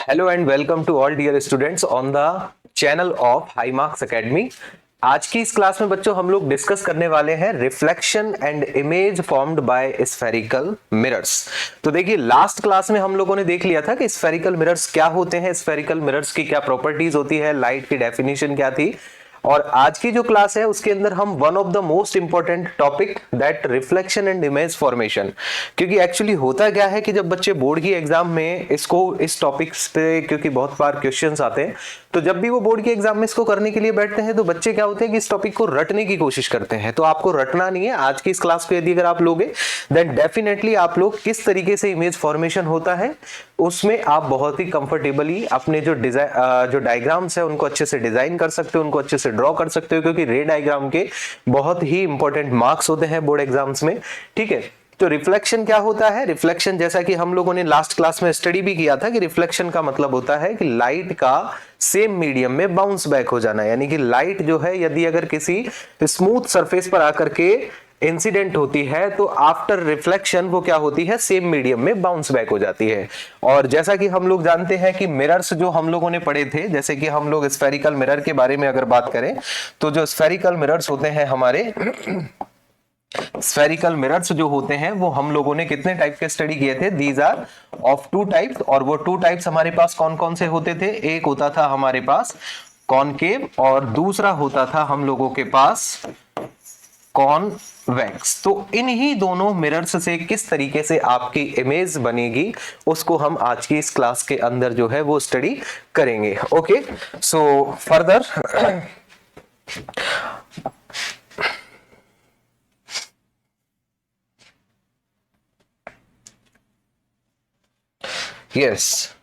Hello and welcome to all dear students on the channel of high marks academy. आज की इस class में बच्चों हम लोग डिस्कस करने वाले हैं reflection and image formed by spherical mirrors. तो देखिए लास्ट क्लास में हम लोगों ने देख लिया था कि स्फेरिकल मिरर्स क्या होते हैं, स्फेरिकल मिरर्स की क्या प्रॉपर्टीज होती है, लाइट की डेफिनेशन क्या थी। और आज की जो क्लास है उसके अंदर हम one of the most important topic that reflection and image formation, क्योंकि एक्चुअली होता क्या है कि जब बच्चे बोर्ड की एग्जाम में इसको इस टॉपिक्स पे क्योंकि बहुत बार क्वेश्चंस आते हैं, तो जब भी वो बोर्ड के एग्जाम में इसको करने के लिए बैठते हैं तो बच्चे क्या होते हैं कि इस टॉपिक को रटने की कोशिश करते हैं। तो आपको रटना नहीं है, आज की इस क्लास को यदि अगर आप लोगे देन डेफिनेटली आप लोग किस तरीके से इमेज फॉर्मेशन होता है उसमें आप बहुत ही कंफर्टेबली अपने जो डिजाइन जो डायग्राम्स है उनको अच्छे से डिजाइन कर सकते हो, उनको अच्छे से ड्रॉ कर सकते हो, क्योंकि रे डायग्राम के बहुत ही इंपॉर्टेंट मार्क्स होते हैं बोर्ड एग्जाम्स में। ठीक है, तो रिफ्लेक्शन क्या होता है? रिफ्लेक्शन जैसा कि हम लोगों ने लास्ट क्लास में स्टडी भी किया था कि रिफ्लेक्शन का मतलब होता है कि लाइट का सेम मीडियम में बाउंस बैक हो जाना, यानी कि लाइट जो है यदि अगर किसी स्मूथ सरफेस पर आकर के इंसिडेंट होती है तो आफ्टर रिफ्लेक्शन वो क्या होती है, सेम मीडियम में बाउंस बैक हो जाती है। और जैसा कि हम लोग जानते हैं कि मिरर्स जो हम लोगों ने पढ़े थे, जैसे कि हम लोग स्फेरिकल मिरर के बारे में अगर बात करें तो जो स्फेरिकल मिरर्स होते हैं हमारे स्फेरिकल मिरर्स जो होते हैं वो हम लोगों ने कितने टाइप के स्टडी किए थे? These are of two types. और वो टू टाइप्स हमारे पास कौन कौन से होते थे? एक होता था हमारे पास कॉनकेव और दूसरा होता था हम लोगों के पास कॉन्वेक्स। तो इन्हीं दोनों मिरर्स से किस तरीके से आपकी इमेज बनेगी उसको हम आज की इस क्लास के अंदर जो है वो स्टडी करेंगे। ओके, सो फर्दर यस,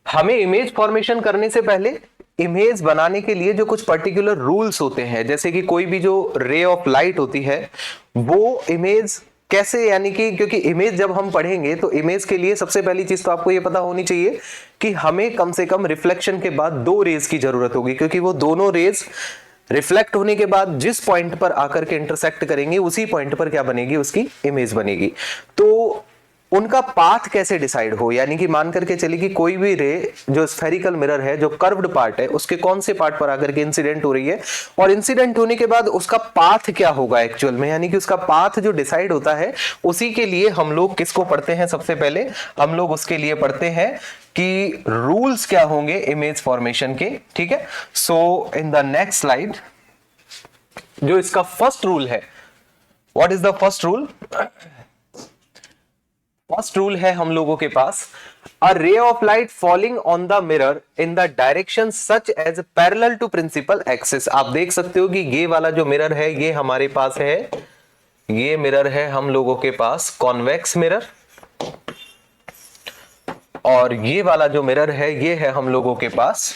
हमें इमेज फॉर्मेशन करने से पहले इमेज बनाने के लिए जो कुछ पर्टिकुलर रूल्स होते हैं, जैसे कि कोई भी जो रे ऑफ लाइट होती है वो इमेज कैसे, यानी कि क्योंकि इमेज जब हम पढ़ेंगे तो इमेज के लिए सबसे पहली चीज तो आपको ये पता होनी चाहिए कि हमें कम से कम रिफ्लेक्शन के बाद दो रेज की जरूरत होगी, क्योंकि वो दोनों रेज रिफ्लेक्ट होने के बाद जिस पॉइंट पर आकर के इंटरसेक्ट करेंगे उसी पॉइंट पर क्या बनेगी, उसकी इमेज बनेगी। तो उनका पाथ कैसे डिसाइड हो, यानी कि मान करके चलिए कि कोई भी रे जो स्फेरिकल मिरर है, जो कर्व्ड पार्ट है, उसके कौन से पार्ट पर आकर के इंसिडेंट हो रही है और इंसिडेंट होने के बाद उसका पाथ क्या होगा एक्चुअल में, यानी कि उसका पाथ जो डिसाइड होता है उसी के लिए हम लोग किसको पढ़ते हैं? सबसे पहले हम लोग उसके लिए पढ़ते हैं कि रूल्स क्या होंगे इमेज फॉर्मेशन के। ठीक है, so in the next slide जो इसका फर्स्ट रूल है, what is the first rule? First rule है हम लोगों के पास a ray of light falling on the mirror in the direction such as parallel to principal axis. आप देख सकते हो कि ये वाला जो मिरर है ये हमारे पास है, ये मिरर है हम लोगों के पास कॉन्वेक्स मिरर, और ये वाला जो मिरर है ये है हम लोगों के पास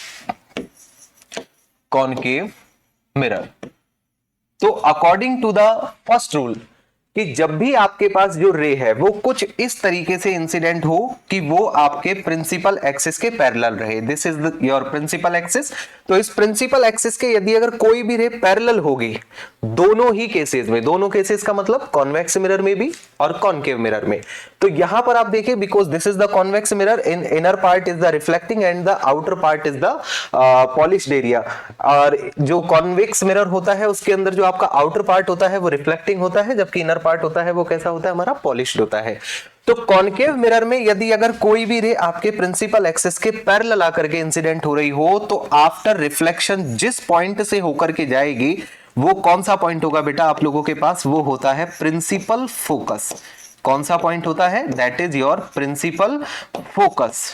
कॉनकेव मिरर। तो according to the first rule कि जब भी आपके पास जो रे है वो कुछ इस तरीके से इंसिडेंट हो कि वो आपके प्रिंसिपल एक्सिस के पैरेलल रहे, this is your principal axis. तो इस प्रिंसिपल एक्सिस के यदि अगर कोई भी रे पैरेलल होगी दोनों ही केसेस में, दोनों केसेस का मतलब कॉन्वेक्स मिरर में भी और कॉनकेव मिरर में, तो यहां पर आप देखिए because this is the convex mirror, in inner part is the reflecting and the outer part is the polished area. और जो कॉन्वेक्स मिरर होता है उसके अंदर जो आपका आउटर पार्ट होता है वो रिफ्लेक्टिंग होता है, जबकि इनर पार्ट होता है वो कैसा होता है, हमारा पॉलिश्ड होता है। तो कॉनकेव मिरर में यदि अगर कोई भी रे आपके प्रिंसिपल एक्सिस के पैरेलल आकर के इंसिडेंट हो रही हो तो आफ्टर रिफ्लेक्शन जिस पॉइंट से होकर के जाएगी वो कौन सा पॉइंट होगा बेटा आप लोगों के पास? वो होता है प्रिंसिपल फोकस। कौन सा पॉइंट होता है? That is your principal focus.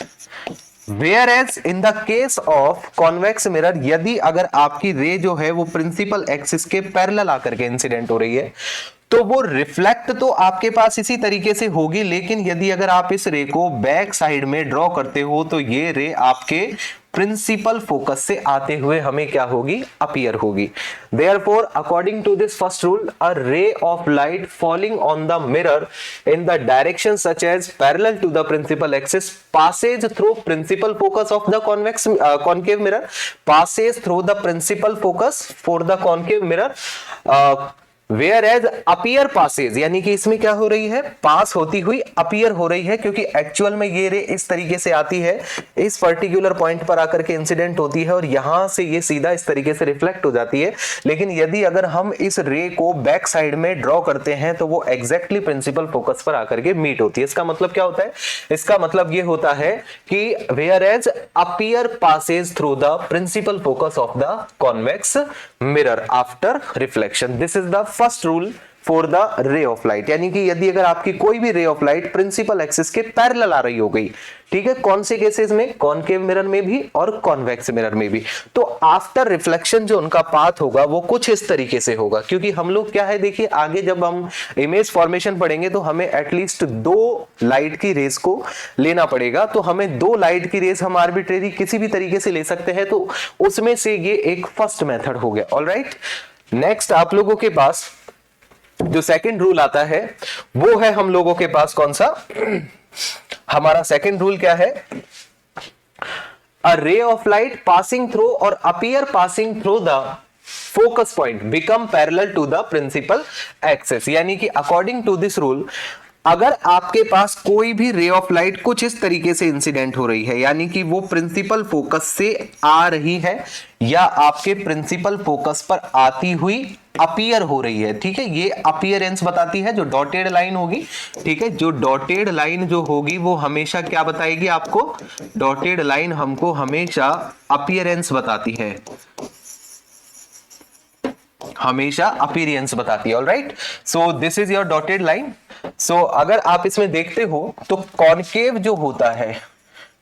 Whereas in the case of convex mirror, यदि अगर आपकी रे जो है वो प्रिंसिपल एक्सिस के पैरेलल आकर के इंसिडेंट हो रही है तो वो रिफ्लेक्ट तो आपके पास इसी तरीके से होगी, लेकिन यदि अगर आप इस रे को बैक साइड में ड्रॉ करते हो तो ये रे आपके प्रिंसिपल फोकस से आते हुए हमें क्या होगी, अपीयर होगी। Therefore, according to this first rule, a ray of light falling on the mirror in the direction such as parallel to the principal axis passes through principal focus of the concave mirror, passes through the principal focus for the concave mirror, whereas appear passes, यानी कि इसमें क्या हो रही है, पास होती हुई appear हो रही है, क्योंकि एक्चुअल में ये रे इस तरीके से आती है, इस पर्टिकुलर पॉइंट पर आकर के इंसिडेंट होती है और यहां से ये सीधा इस तरीके से रिफ्लेक्ट हो जाती है। लेकिन यदि अगर हम इस रे को बैक साइड में ड्रॉ करते हैं तो वो एग्जैक्टली प्रिंसिपल फोकस पर आकर के मीट होती है। इसका मतलब क्या होता है, इसका मतलब ये होता है कि whereas appear passes through the principal focus of the convex mirror after reflection, this is the first rule for the ray of light. यानी कि यदि अगर आपकी कोई भी ray of light principal axis के पैरेलल आ रही हो गई, ठीक है, कौन से केसेस में, कॉनकेव मिरर में भी और कॉन्वेक्स मिरर में भी, तो आफ्टर रिफ्लेक्शन जो उनका पाथ होगा वो कुछ इस तरीके से होगा। क्योंकि हम लोग क्या है, देखिए आगे जब हम इमेज फॉर्मेशन पढ़ेंगे तो हमें एटलीस्ट 2 लाइट की रेस को लेना पड़ेगा। तो हमें 2 लाइट की रेस हम आर्बिट्रेरी किसी भी तरीके से ले सकते हैं, तो उसमें से ये एक फर्स्ट मेथड हो गया। ऑलराइट, नेक्स्ट आप लोगों के पास जो सेकंड रूल आता है वो है हम लोगों के पास कौन सा, हमारा सेकंड रूल क्या है, a ray of light passing through और appear passing through the focus point become parallel to the principal axis. यानी कि अकॉर्डिंग टू दिस रूल, अगर आपके पास कोई भी रे ऑफ लाइट कुछ इस तरीके से इंसिडेंट हो रही है, यानी कि वो प्रिंसिपल फोकस से आ रही है या आपके प्रिंसिपल फोकस पर आती हुई अपीयर हो रही है, ठीक है, ये अपीयरेंस बताती है, जो डॉटेड लाइन होगी, ठीक है, जो डॉटेड लाइन जो होगी वो हमेशा क्या बताएगी आपको, डॉटेड लाइन हमको हमेशा अपीयरेंस बताती है, हमेशा अपीयरेंस बताती है। Alright, so this is your dotted line. So अगर आप इसमें देखते हो तो कॉनकेव जो होता है,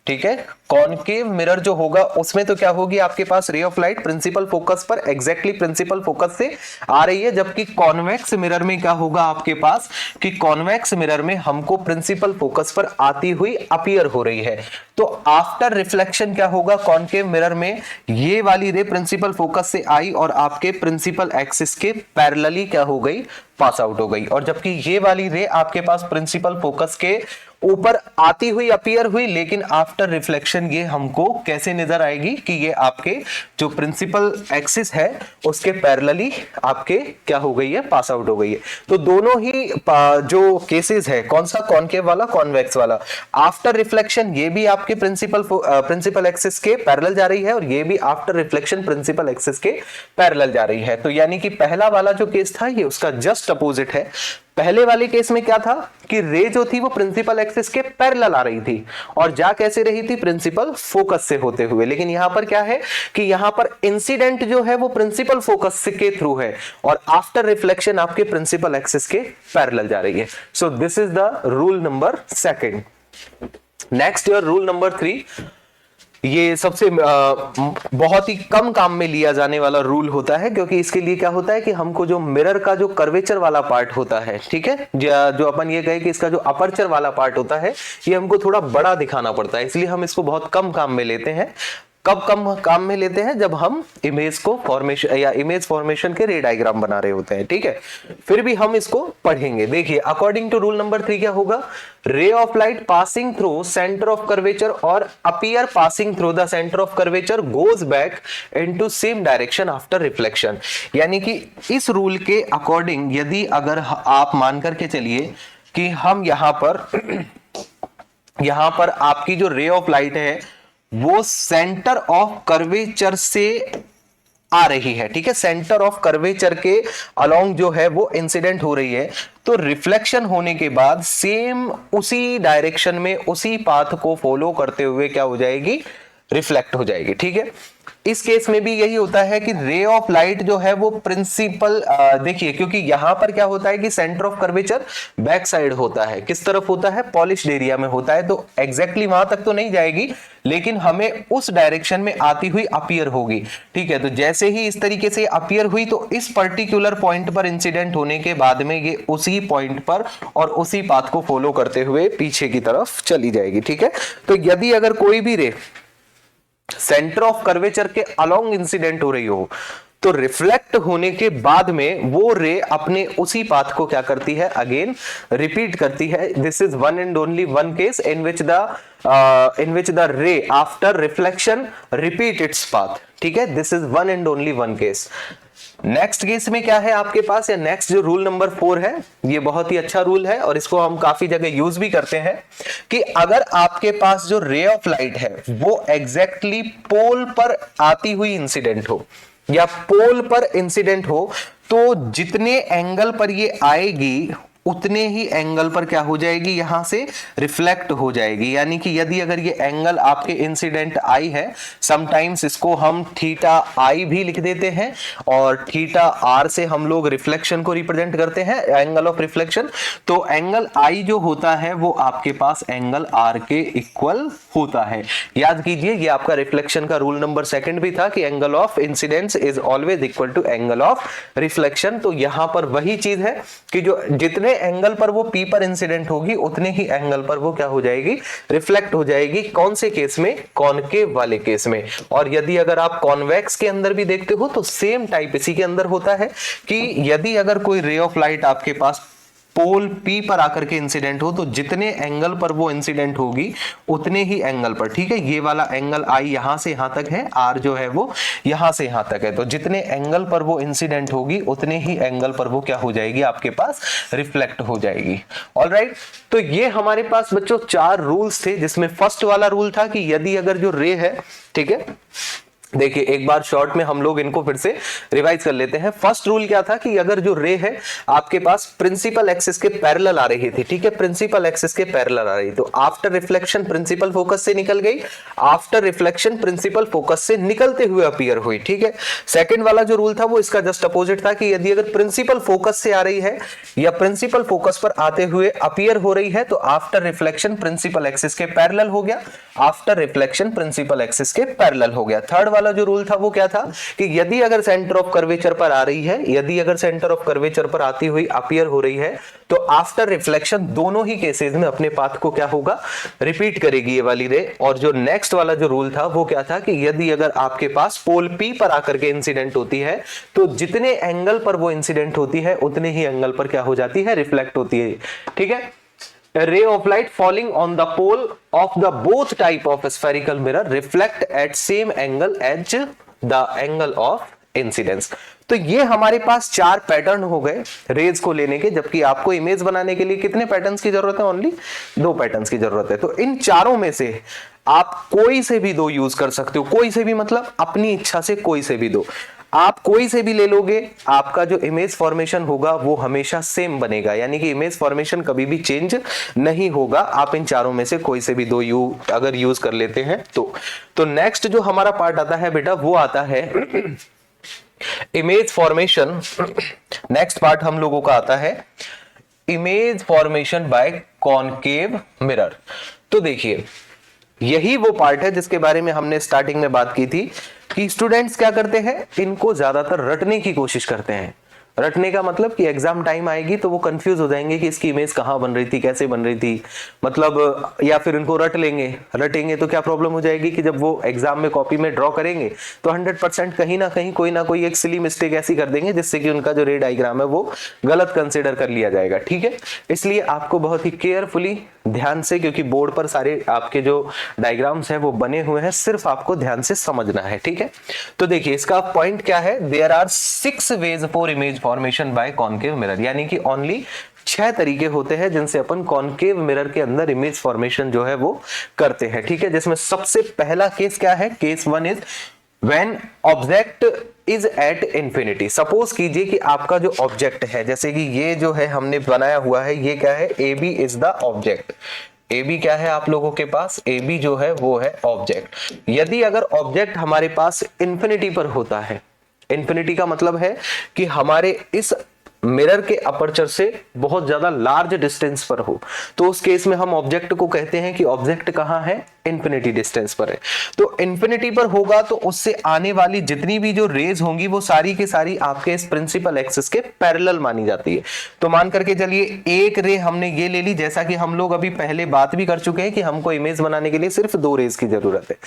ठीक है, कॉनकेव मिरर जो होगा उसमें तो क्या होगी, आपके पास ray of light principal focus पर एग्जैक्टली प्रिंसिपल फोकस से आ रही है, जबकि कॉन्वेक्स मिरर में क्या होगा आपके पास, कि कॉन्वेक्स मिरर में हमको प्रिंसिपल फोकस पर आती हुई अपीयर हो रही है। तो आफ्टर रिफ्लेक्शन क्या होगा, कॉनकेव मिरर में ये वाली रे प्रिंसिपल फोकस से आई और आपके प्रिंसिपल एक्सिस के पैरेलली क्या हो गई, पास आउट हो गई, और जबकि ये वाली रे आपके पास प्रिंसिपल फोकस के ऊपर आती हुई अपीयर हुई, लेकिन आफ्टर रिफ्लेक्शन ये हमको कैसे नजर आएगी कि ये आपके जो प्रिंसिपल एक्सिस है उसके पैरेलली आपके क्या हो गई है, पास आउट हो गई है। तो दोनों ही जो केसेस है, कौन सा, कॉनकेव वाला, कॉन्वेक्स वाला, आफ्टर रिफ्लेक्शन ये भी आपके प्रिंसिपल एक्सिस के पैरेलल जा रही है और ये भी आफ्टर रिफ्लेक्शन प्रिंसिपल एक्सिस के पैरेलल जा रही है। तो यानी कि पहला वाला जो केस था ये उसका जस्ट अपोजिट है। पहले वाले केस में क्या था कि रे जो थी वो प्रिंसिपल एक्सिस के पैरेलल आ रही थी और जा कैसे रही थी, प्रिंसिपल फोकस से होते हुए। लेकिन यहां पर क्या है कि यहां पर इंसिडेंट जो है वो प्रिंसिपल फोकस के थ्रू है और आफ्टर रिफ्लेक्शन आपके प्रिंसिपल एक्सिस के पैरेलल जा रही है। सो this is the rule number 2। Next your rule number 3, ये सबसे बहुत ही कम काम में लिया जाने वाला रूल होता है, क्योंकि इसके लिए क्या होता है कि हमको जो मिरर का जो कर्वेचर वाला पार्ट होता है, ठीक है, जो अपन ये कहे कि इसका जो अपर्चर वाला पार्ट होता है ये हमको थोड़ा बड़ा दिखाना पड़ता है, इसलिए हम इसको बहुत कम काम में लेते हैं। कब कम काम में लेते हैं, जब हम इमेज को फॉर्मेशन या इमेज फॉर्मेशन के रे डायग्राम बना रहे होते हैं, ठीक है, फिर भी हम इसको पढ़ेंगे। देखिए अकॉर्डिंग टू रूल नंबर 3 क्या होगा, ray of light passing through centre of curvature और appear passing through the centre of curvature goes back into same direction after reflection. यानी कि इस रूल के अकॉर्डिंग यदि अगर आप मान करके चलिए कि हम यहां पर आपकी जो रे ऑफ लाइट है वो सेंटर ऑफ कर्वेचर से आ रही है, ठीक है, सेंटर ऑफ कर्वेचर के अलोंग जो है वो इंसिडेंट हो रही है, तो रिफ्लेक्शन होने के बाद सेम उसी डायरेक्शन में उसी पाथ को फॉलो करते हुए क्या हो जाएगी, रिफ्लेक्ट हो जाएगी, ठीक है। इस केस में भी यही होता है कि रे ऑफ लाइट जो है वो प्रिंसिपल, देखिए क्योंकि यहां पर क्या होता है कि centre of curvature back side होता है, किस तरफ होता है, पॉलिश्ड एरिया में होता है, तो एग्जैक्टली वहां तक तो नहीं जाएगी लेकिन हमें उस डायरेक्शन में आती हुई अपीयर होगी, ठीक है। तो जैसे ही इस तरीके से अपीयर हुई तो इस पर्टिकुलर पॉइंट पर इंसिडेंट होने के बाद में ये उसी पॉइंट पर और उसी पाथ को फॉलो करते हुए पीछे की तरफ चली जाएगी, ठीक है। तो यदि अगर कोई भी रे सेंटर ऑफ कर्वेचर के अलोंग इंसिडेंट हो रही हो तो रिफ्लेक्ट होने के बाद में वो रे अपने उसी पाथ को क्या करती है, अगेन रिपीट करती है। This is one and only one case in which the रे after reflection repeat its path, ठीक है, this is one and only one case. Next case में क्या है आपके पास, या नेक्स्ट जो रूल नंबर 4 है, ये बहुत ही अच्छा रूल है और इसको हम काफी जगह यूज भी करते हैं, कि अगर आपके पास जो रे ऑफ लाइट है वो एग्जैक्टली पोल पर आती हुई इंसिडेंट हो या पोल पर इंसिडेंट हो, तो जितने एंगल पर ये आएगी उतने ही एंगल पर क्या हो जाएगी, यहां से रिफ्लेक्ट हो जाएगी। यानी कि यदि अगर ये एंगल आपके इंसिडेंट आई है, समटाइम्स इसको हम थीटा आई भी लिख देते हैं और थीटा आर से हम लोग रिफ्लेक्शन को रिप्रेजेंट करते हैं, एंगल ऑफ रिफ्लेक्शन। तो एंगल आई जो होता है वो आपके पास एंगल आर के इक्वल होता है। याद कीजिए ये आपका रिफ्लेक्शन का रूल नंबर 2 भी था कि angle of incidence is always equal to angle of reflection. तो यहां पर वही चीज है कि जो जितने एंगल पर वो पी पर इंसिडेंट होगी उतने ही एंगल पर वो क्या हो जाएगी, रिफ्लेक्ट हो जाएगी। कौन से केस में, कॉनकेव वाले केस में। और यदि अगर आप कॉन्वेक्स के अंदर भी देखते हो तो सेम टाइप इसी के अंदर होता है कि यदि अगर कोई रे ऑफ लाइट आपके पास पोल पी पर आकर के इंसिडेंट हो, तो जितने एंगल पर वो इंसिडेंट होगी उतने ही एंगल पर, ठीक है, ये वाला एंगल आई यहां से यहां तक है, आर जो है वो यहां से यहां तक है, तो जितने एंगल पर वो इंसिडेंट होगी उतने ही एंगल पर वो क्या हो जाएगी, आपके पास रिफ्लेक्ट हो जाएगी। ऑलराइट, तो ये हमारे पास बच्चों 4 रूल्स थे, जिसमें फर्स्ट वाला रूल था कि यदि अगर जो रे है, ठीक है, देखिए एक बार शॉर्ट में हम लोग इनको फिर से रिवाइज कर लेते हैं। फर्स्ट रूल क्या था कि अगर जो रे है आपके पास प्रिंसिपल एक्सिस के पैरेलल आ रही थी, ठीक है, प्रिंसिपल एक्सिस के पैरेलल आ रही, तो आफ्टर रिफ्लेक्शन प्रिंसिपल फोकस से निकल गई, आफ्टर रिफ्लेक्शन प्रिंसिपल फोकस से निकलते हुए अपीयर हुई, ठीक है। सेकंड वाला जो रूल था वो इसका जस्ट अपोजिट था कि यदि अगर प्रिंसिपल फोकस से आ रही है या प्रिंसिपल फोकस पर आते हुए अपीयर हो रही है तो आफ्टर रिफ्लेक्शन प्रिंसिपल एक्सिस के पैरेलल हो गया, आफ्टर रिफ्लेक्शन प्रिंसिपल एक्सिस के पैरेलल हो गया। थर्ड वाला जो रूल था वो क्या था कि यदि अगर सेंटर ऑफ कर्वेचर पर आ रही है, यदि अगर सेंटर ऑफ कर्वेचर पर आती हुई अपीयर हो रही है तो आफ्टर रिफ्लेक्शन दोनों ही केसेस में अपने पाथ को क्या होगा, रिपीट करेगी ये वाली रे। और जो नेक्स्ट वाला जो रूल था वो क्या था कि यदि अगर आपके पास पोल पी पर आकर के इंसिडेंट होती है तो जितने एंगल पर वो इंसिडेंट होती है उतने ही एंगल पर क्या हो जाती है, रिफ्लेक्ट होती है, ठीक है। A ray of light falling on the pole of the both type of spherical mirror reflect at same angle as the angle of incidence। तो ये हमारे पास 4 पैटर्न हो गए रेज को लेने के, जबकि आपको इमेज बनाने के लिए कितने पैटर्न्स की जरूरत है, ओनली 2 पैटर्न्स की जरूरत है। तो इन चारों में से आप कोई से भी 2 यूज कर सकते हो, कोई से भी मतलब अपनी इच्छा से कोई से भी 2, आप कोई से भी ले लोगे, आपका जो इमेज फॉर्मेशन होगा वो हमेशा सेम बनेगा, यानी कि इमेज फॉर्मेशन कभी भी चेंज नहीं होगा। आप इन चारों में से कोई से भी 2 अगर यूज कर लेते हैं तो नेक्स्ट जो हमारा पार्ट आता है बेटा वो आता है इमेज फॉर्मेशन। नेक्स्ट पार्ट हम लोगों का आता है image formation by concave mirror. तो देखिए यही वो पार्ट है जिसके बारे में हमने स्टार्टिंग में बात की थी कि स्टूडेंट्स क्या करते हैं, इनको ज्यादातर रटने की कोशिश करते हैं। रटने का मतलब कि एग्जाम टाइम आएगी तो वो कंफ्यूज हो जाएंगे कि इसकी इमेज कहां बन रही थी, कैसे बन रही थी, मतलब या फिर इनको रटेंगे तो क्या प्रॉब्लम हो जाएगी कि जब वो एग्जाम में कॉपी में ड्रॉ करेंगे तो 100% कहीं ना कहीं कोई ना कोई एक सिली मिस्टेक ऐसी कर देंगे जिससे कि उनका जो रे डायग्राम है वो गलत कंसिडर कर लिया जाएगा, ठीक है। इसलिए आपको बहुत ही केयरफुली ध्यान से, क्योंकि बोर्ड पर सारे आपके जो डायग्राम्स है वो बने हुए हैं, सिर्फ आपको ध्यान से समझना है, ठीक है। तो देखिए इसका पॉइंट क्या है, there are 6 ways for image formation by concave mirror, यानी कि ओनली 6 तरीके होते हैं जिनसे अपन कॉनकेव मिरर के अंदर इमेज फॉर्मेशन जो है वो करते हैं, ठीक है। जिसमें सबसे पहला केस क्या है, case 1 is when object is at infinity. Suppose कीजिए कि आपका जो ऑब्जेक्ट है, जैसे कि ये जो है हमने बनाया हुआ है, ये क्या है, A B is the object. A B क्या है आप लोगों के पास, ए बी जो है वो है ऑब्जेक्ट। यदि अगर ऑब्जेक्ट हमारे पास इंफिनिटी पर होता है, इंफिनिटी का मतलब है कि हमारे इस मिरर के अपर्चर से बहुत ज्यादा लार्ज डिस्टेंस पर हो, तो उस केस में हम ऑब्जेक्ट को कहते हैं कि ऑब्जेक्ट कहां है, इंफिनिटी डिस्टेंस पर है। तो इंफिनिटी पर होगा तो उससे आने वाली जितनी भी जो रेज होंगी वो सारी की सारी आपके इस प्रिंसिपल एक्सिस के पैरेलल मानी जाती है। तो मान करके चलिए एक रे हमने ये ले ली, जैसा कि हम लोग अभी पहले बात भी कर चुके हैं कि हमको इमेज बनाने के लिए सिर्फ 2 रेज की जरूरत है।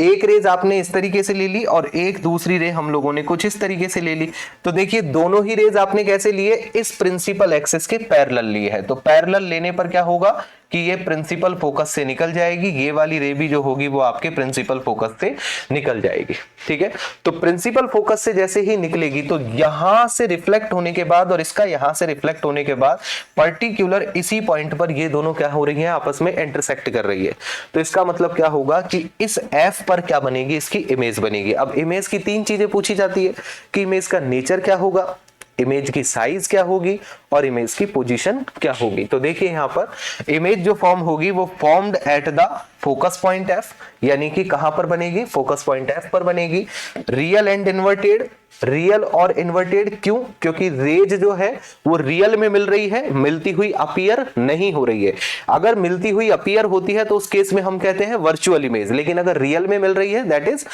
एक रेज आपने इस तरीके से ले ली और एक दूसरी रे हम लोगों ने कुछ इस तरीके से ले ली। तो देखिए दोनों ही रेज आपने कैसे लिए, इस प्रिंसिपल एक्सिस के पैरेलल लिए है। तो पैरेलल लेने पर क्या होगा, कि ये प्रिंसिपल फोकस से निकल जाएगी, ये वाली रे भी जो होगी वो आपके प्रिंसिपल फोकस से निकल जाएगी। ठीक है, तो प्रिंसिपल फोकस से जैसे ही निकलेगी तो यहां से रिफ्लेक्ट होने के बाद और इसका यहां से रिफ्लेक्ट होने के बाद पर्टिकुलर इसी पॉइंट पर ये दोनों क्या हो रही हैं, आपस में इंटरसेक्ट कर रही है। तो इसका मतलब क्या होगा कि इस एफ पर क्या बनेगी, इसकी इमेज बनेगी। अब इमेज की तीन चीजें पूछी जाती है कि इमेज का नेचर क्या होगा, इमेज की साइज क्या होगी और इमेज की पोजीशन क्या होगी। तो देखिए यहां पर इमेज जो फॉर्म होगी वो formed at the focus point F, यानी कि कहां पर बनेगी, फोकस पॉइंट एफ पर बनेगी। रियल एंड इन्वर्टेड, रियल और इन्वर्टेड क्यों, क्योंकि रेज जो है वो रियल में मिल रही है, मिलती हुई अपीयर नहीं हो रही है। अगर मिलती हुई अपीयर होती है तो उस केस में हम कहते हैं वर्चुअल इमेज, लेकिन अगर रियल में मिल रही है दैट इज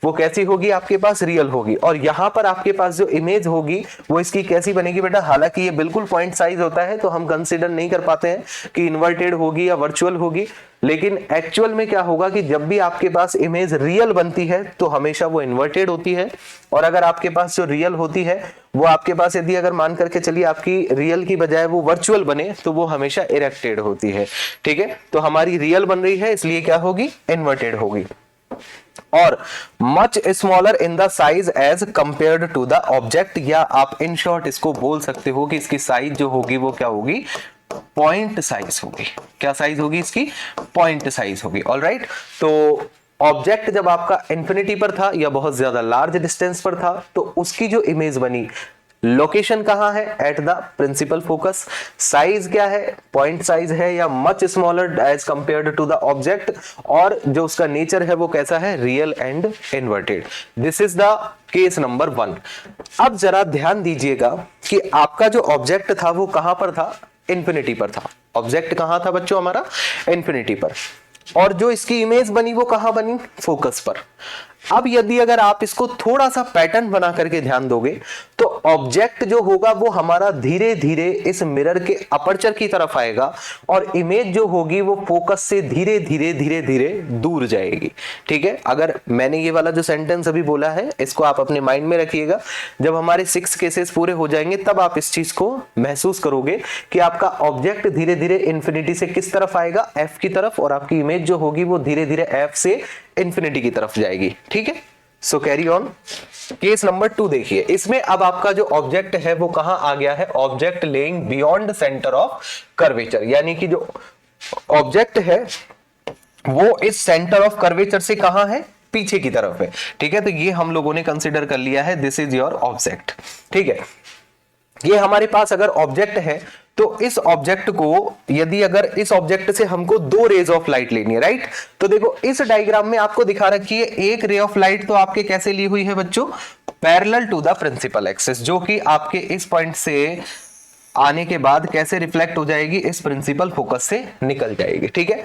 वो कैसी होगी, आपके पास रियल होगी। और यहां पर आपके पास जो इमेज होगी वो इसकी कैसी बनेगी बेटा, हालांकि ये बिल्कुल पॉइंट साइज होता है तो हम कंसीडर नहीं कर पाते हैं कि इन्वर्टेड होगी या वर्चुअल होगी, लेकिन एक्चुअल में क्या होगा कि जब भी आपके पास इमेज रियल बनती है तो हमेशा वो इन्वर्टेड होती है, और अगर आपके पास जो रियल होती है वो आपके पास यदि अगर मान करके चलिए आपकी रियल की बजाय वो वर्चुअल बने तो वो हमेशा इरेक्टेड होती है। ठीक है, तो हमारी रियल बन रही है इसलिए क्या होगी, इन्वर्टेड होगी। और much smaller in the size as compared to the object, या आप इन शॉर्ट इसको बोल सकते हो कि इसकी साइज जो होगी वो क्या होगी, पॉइंट साइज होगी। क्या साइज होगी इसकी, पॉइंट साइज होगी। ऑलराइट, तो ऑब्जेक्ट जब आपका इंफिनिटी पर था या बहुत ज्यादा लार्ज डिस्टेंस पर था तो उसकी जो इमेज बनी, लोकेशन कहां है, at the principal focus. Size क्या है, पॉइंट साइज है या much smaller as compared to the object, और जो उसका नेचर है वो कैसा है, real and inverted. This is the case number 1। अब जरा ध्यान दीजिएगा कि आपका जो ऑब्जेक्ट था वो कहां पर था, इंफिनिटी पर था। ऑब्जेक्ट कहां था बच्चों हमारा, इंफिनिटी पर, और जो इसकी इमेज बनी वो कहां बनी, फोकस पर। अब यदि अगर आप इसको थोड़ा सा पैटर्न बना करके ध्यान दोगे तो ऑब्जेक्ट जो होगा वो हमारा धीरे धीरे इस मिरर के अपर्चर की तरफ आएगा और इमेज जो होगी वो फोकस से धीरे धीरे धीरे धीरे दूर जाएगी। ठीक है, अगर मैंने ये वाला जो सेंटेंस अभी बोला है इसको आप अपने माइंड में रखिएगा। जब हमारे 6 केसेस पूरे हो जाएंगे तब आप इस चीज को महसूस करोगे कि आपका ऑब्जेक्ट धीरे धीरे इंफिनिटी से किस तरफ आएगा, एफ की तरफ, और आपकी इमेज जो होगी वो धीरे धीरे एफ से इंफिनिटी की तरफ जाएगी। ठीक है, सो कैरी ऑन। केस नंबर 2 देखिए, इसमें अब आपका जो ऑब्जेक्ट है वो कहां आ गया है, object laying beyond centre of curvature, यानी कि जो ऑब्जेक्ट है वो इस सेंटर ऑफ कर्वेचर से कहां है, पीछे की तरफ है। ठीक है, तो ये हम लोगों ने कंसीडर कर लिया है, दिस इज योर ऑब्जेक्ट। ठीक है, ये हमारे पास अगर ऑब्जेक्ट है तो इस ऑब्जेक्ट को, यदि अगर इस ऑब्जेक्ट से हमको 2 रेज ऑफ लाइट लेनी है, राइट, तो देखो इस डायग्राम में आपको दिखा रखी है एक रे ऑफ लाइट तो आपके कैसे ली हुई है बच्चों, parallel to the principal axis, जो कि आपके इस पॉइंट से आने के बाद कैसे रिफ्लेक्ट हो जाएगी, इस प्रिंसिपल फोकस से निकल जाएगी। ठीक है,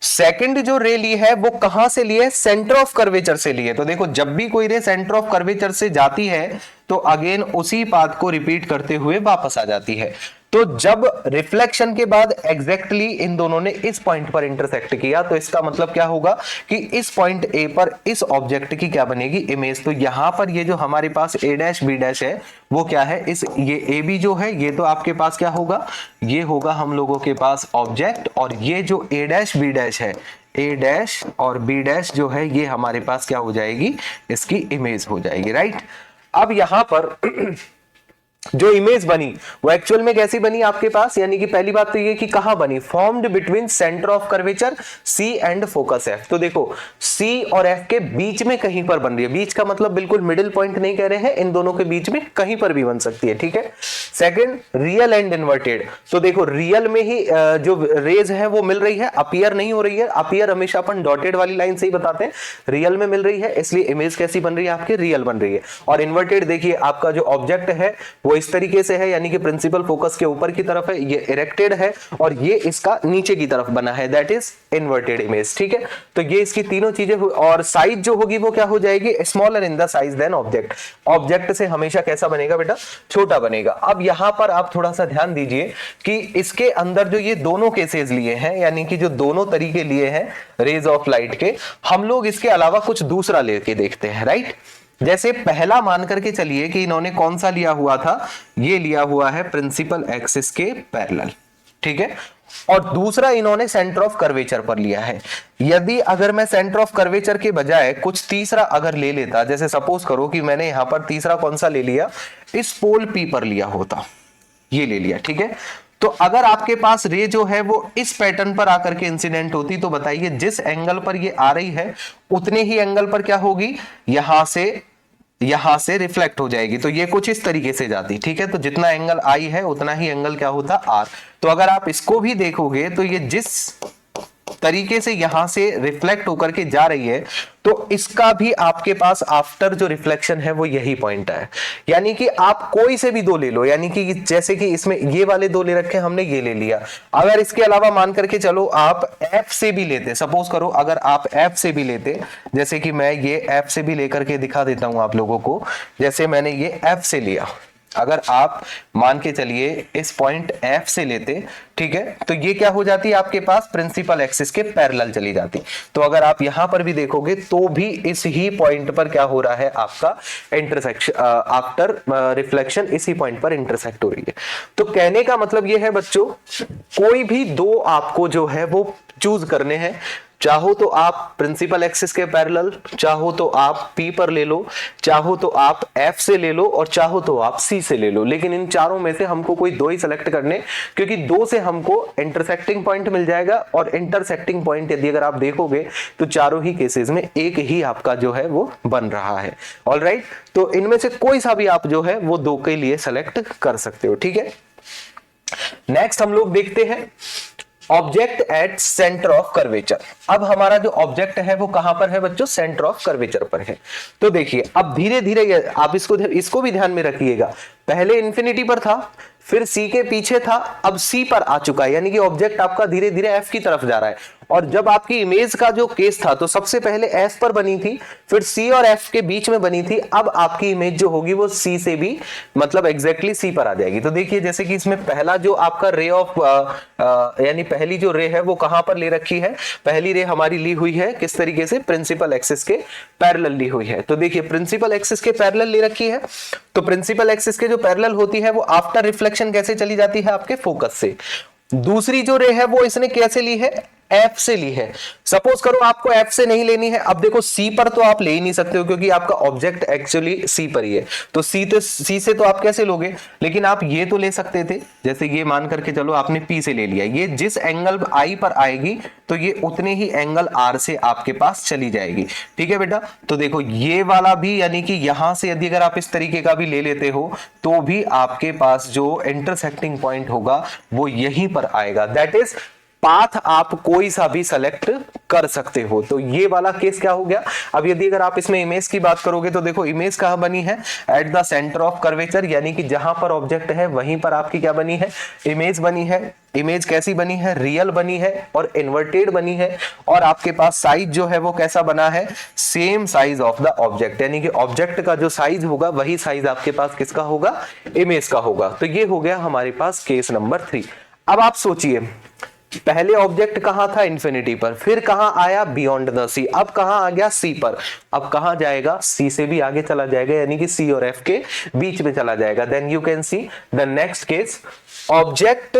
सेकंड जो रे ली है वो कहां से ली है, सेंटर ऑफ कर्वेचर से ली है। तो देखो जब भी कोई रे सेंटर ऑफ कर्वेचर से जाती है तो अगेन उसी पाथ को रिपीट करते हुए वापस आ जाती है। तो जब रिफ्लेक्शन के बाद एग्जैक्टली इन दोनों ने इस पॉइंट पर इंटरसेक्ट किया तो इसका मतलब क्या होगा कि इस पॉइंट ए पर इस ऑब्जेक्ट की क्या बनेगी, इमेज। तो यहां पर ये जो हमारे पास ए डैश बी डैश है वो क्या है, इस ये ए बी जो है ये तो आपके पास क्या होगा, ये होगा हम लोगों के पास ऑब्जेक्ट, और ये जो ए डैश बी डैश है, ए डैश और बी डैश जो है ये हमारे पास क्या हो जाएगी, इसकी इमेज हो जाएगी। राइट, अब यहां पर जो इमेज बनी वो एक्चुअल में कैसी बनी आपके पास, यानी कि पहली बात तो ये कि कहां बनी, formed between centre of curvature C and focus F. तो देखो सी और एफ के बीच में कहीं पर बन रही है, बीच का मतलब बिल्कुल मिडिल पॉइंट नहीं कह रहे हैं, इन दोनों के बीच में कहीं पर भी बन सकती है। ठीक है, सेकंड रियल एंड इन्वर्टेड। तो देखो रियल में ही जो रेज है वो मिल रही है, अपीयर नहीं हो रही है, अपीयर हमेशा अपन डॉटेड वाली लाइन से ही बताते हैं, रियल में मिल रही है इसलिए इमेज कैसी बन रही है आपकी, रियल बन रही है। और इन्वर्टेड देखिए आपका जो ऑब्जेक्ट है वो इस तरीके से है, यानी कि प्रिंसिपल फोकस के ऊपर की तरफ है, ये इरेक्टेड है, और ये इसका नीचे की तरफ बना है, दैट इज इन्वर्टेड इमेज। ठीक है, तो ये इसकी तीनों चीजें, और साइज जो होगी वो क्या हो जाएगी, smaller in the size than object. Object से हमेशा कैसा बनेगा बेटा, छोटा बनेगा। अब यहां पर आप थोड़ा सा ध्यान दीजिए कि इसके अंदर जो ये दोनों केसेस लिए हैं, यानी कि जो दोनों तरीके लिए हैं रेज ऑफ लाइट के, हम लोग इसके अलावा कुछ दूसरा लेके देखते हैं। राइट, जैसे पहला मान करके चलिए कि इन्होंने कौन सा लिया हुआ था, ये लिया हुआ है प्रिंसिपल एक्सिस के पैरेलल। ठीक है, और दूसरा इन्होंने सेंटर ऑफ कर्वेचर पर लिया है। यदि अगर मैं सेंटर ऑफ कर्वेचर के बजाय कुछ तीसरा अगर ले लेता, जैसे सपोज करो कि मैंने यहां पर तीसरा कौन सा ले लिया, इस पोल पी पर लिया होता, ये ले लिया, ठीक है। तो अगर आपके पास रे जो है वो इस पैटर्न पर आकर के इंसिडेंट होती, तो बताइए जिस एंगल पर ये आ रही है उतने ही एंगल पर क्या होगी, यहां से रिफ्लेक्ट हो जाएगी। तो ये कुछ इस तरीके से जाती, ठीक है। तो जितना एंगल आई है उतना ही एंगल क्या होता, आर। तो अगर आप इसको भी देखोगे तो ये जिस तरीके से यहां से रिफ्लेक्ट होकर के जा रही है, तो इसका भी आपके पास आफ्टर जो रिफ्लेक्शन है वो यही पॉइंट है। यानी कि आप कोई से भी दो ले लो, यानी कि जैसे कि इसमें ये वाले दो ले रखे, हमने ये ले लिया। अगर इसके अलावा मान करके चलो आप एफ से भी लेते, सपोज करो अगर आप एफ से भी लेते, जैसे कि मैं ये एफ से भी लेकर के दिखा देता हूं आप लोगों को। जैसे मैंने ये एफ से लिया, अगर आप मान के चलिए इस पॉइंट एफ से लेते, ठीक है, तो ये क्या हो जाती है आपके पास प्रिंसिपल एक्सिस के पैरेलल चली जाती। तो अगर आप यहां पर भी देखोगे तो भी इस ही पॉइंट पर क्या हो रहा है आपका इंटरसेक्शन, आफ्टर रिफ्लेक्शन इसी पॉइंट पर इंटरसेक्ट हो रही है। तो कहने का मतलब ये है बच्चों, कोई भी दो आपको जो है वो चूज करने हैं, चाहो तो आप प्रिंसिपल एक्सिस के पैरेलल, चाहो तो आप P पर ले लो, चाहो तो आप F से ले लो, और चाहो तो आप C से ले लो। लेकिन इन चारों में से हमको कोई दो ही सेलेक्ट करने, क्योंकि दो से हमको इंटरसेक्टिंग पॉइंट मिल जाएगा, और इंटरसेक्टिंग पॉइंट यदि अगर आप देखोगे तो चारों ही केसेस में एक ही आपका जो है वो बन रहा है। ऑलराइट, तो इनमें से कोई सा भी आप जो है वो दो के लिए सेलेक्ट कर सकते हो, ठीक है। नेक्स्ट हम लोग देखते हैं object at centre of curvature. अब हमारा जो ऑब्जेक्ट है वो कहां पर है बच्चों, सेंटर ऑफ कर्वेचर पर है। तो देखिए अब धीरे धीरे आप इसको भी ध्यान में रखिएगा, पहले इंफिनिटी पर था, फिर सी के पीछे था, अब सी पर आ चुका है, यानी कि ऑब्जेक्ट आपका धीरे धीरे एफ की तरफ जा रहा है। और जब आपकी इमेज का जो केस था तो सबसे पहले एफ पर बनी थी, फिर सी और एफ के बीच में बनी थी, अब आपकी इमेज जो होगी वो सी से भी मतलब एग्जैक्टली सी पर आ जाएगी। तो देखिए जैसे कि इसमें पहला जो आपका रे ऑफ यानी पहली जो रे है वो कहां पर ले रखी है, पहली रे हमारी ली हुई है किस तरीके से, प्रिंसिपल एक्सिस के पैरेलल ली हुई है। तो देखिए प्रिंसिपल एक्सिस के पैरेलल ले रखी है, तो प्रिंसिपल एक्सिस के जो पैरेलल होती है वो आफ्टर रिफ्लेक्शन कैसे चली जाती है आपके फोकस से। दूसरी जो रे है वो इसने कैसे ली है, एफ से ली है। सपोज करो आपको एफ से नहीं लेनी है, अब देखो सी पर तो आप ले ही नहीं सकते हो क्योंकि आपका ऑब्जेक्ट एक्चुअली सी पर ही है, तो सी से तो आप कैसे लोगे, लेकिन आप ये तो ले सकते थे, जैसे ये मान करके चलो आपने पी से ले लिया, ये जिस एंगल आई पर आएगी तो ये उतने ही एंगल आर से आपके पास चली जाएगी, ठीक है बेटा। तो देखो ये वाला भी, यानी कि यहां से यदि अगर आप इस तरीके का भी ले लेते हो तो भी आपके पास जो इंटरसेक्टिंग पॉइंट होगा वो यहीं पर आएगा। दैट इज पाथ आप कोई सा भी सेलेक्ट कर सकते हो। तो ये वाला केस क्या हो गया। अब यदि अगर आप इसमें इमेज की बात करोगे तो देखो इमेज कहां बनी है, at the centre of curvature, यानी कि जहां पर ऑब्जेक्ट है वहीं पर आपकी क्या बनी है, इमेज बनी है। इमेज कैसी बनी है, रियल बनी है और इन्वर्टेड बनी है, और आपके पास साइज जो है वो कैसा बना है, same size of the object, यानी कि ऑब्जेक्ट का जो साइज होगा वही साइज आपके पास किसका होगा, इमेज का होगा। तो ये हो गया हमारे पास केस नंबर 3। अब आप सोचिए पहले ऑब्जेक्ट कहां था, इंफिनिटी पर, फिर कहां आया, बियॉन्ड द सी, अब कहां आ गया, सी पर, अब कहां जाएगा, सी से भी आगे चला जाएगा, यानी कि सी और एफ के बीच में चला जाएगा। Then you can see the next case, object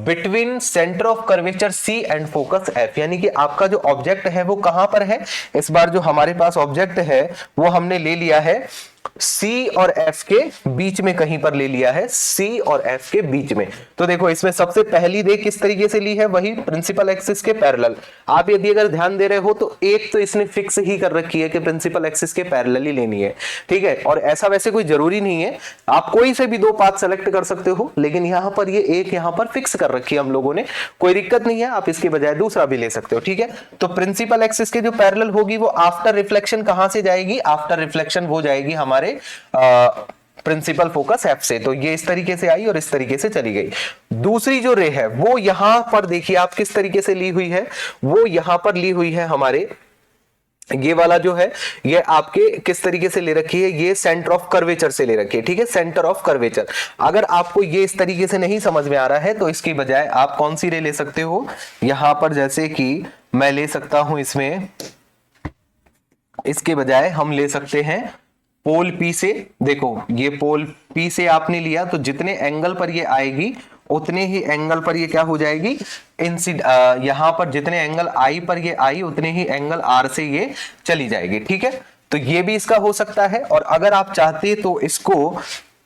between centre of curvature C and focus F, यानी कि आपका जो ऑब्जेक्ट है वो कहां पर है, इस बार जो हमारे पास ऑब्जेक्ट है वो हमने ले लिया है C और F के बीच में, कहीं पर ले लिया है C और F के बीच में। तो देखो इसमें सबसे पहली रे किस तरीके से ली है, वही प्रिंसिपल एक्सिस के पैरेलल। आप यदि अगर ध्यान दे रहे हो तो एक तो इसने फिक्स ही कर रखी है कि प्रिंसिपल एक्सिस के पैरेलल ही लेनी है, ठीक है। और ऐसा वैसे कोई जरूरी नहीं है, आप कोई से भी दो पाथ सेलेक्ट कर सकते हो, लेकिन यहां पर ये एक यहां पर फिक्स कर रखी है हम लोगों ने, कोई दिक्कत नहीं है, आप इसके बजाय दूसरा भी ले सकते हो, ठीक है। तो प्रिंसिपल एक्सिस के जो पैरेलल होगी वो आफ्टर रिफ्लेक्शन कहां से जाएगी, आफ्टर रिफ्लेक्शन वो जाएगी हमारे प्रिंसिपल फोकस एफ से। तो ये इस तरीके से आई और इस तरीके से चली गई। दूसरी जो रे है वो यहां पर देखिए आप किस तरीके से ली हुई है, वो यहां पर ली हुई है हमारे, ये वाला जो है ये आपके किस तरीके से ले रखी है, ये सेंटर ऑफ कर्वेचर से ले रखी है, ठीक है, सेंटर ऑफ कर्वेचर। अगर आपको ये इस तरीके से नहीं समझ में आ रहा है तो इसकी बजाय आप कौन सी रे ले सकते हो, यहां पर जैसे कि मैं ले सकता हूं, इसमें इसके बजाय हम ले सकते हैं पोल पी से। देखो ये पोल पी से आपने लिया तो जितने एंगल पर ये आएगी उतने ही एंगल पर ये क्या हो जाएगी, यहां पर जितने एंगल आई पर ये आई उतने ही एंगल आर से ये चली जाएगी। ठीक है, तो ये भी इसका हो सकता है। और अगर आप चाहते तो इसको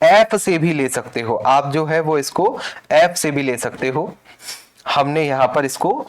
एफ से भी ले सकते हो, आप जो है वो इसको एफ से भी ले सकते हो। हमने यहां पर इसको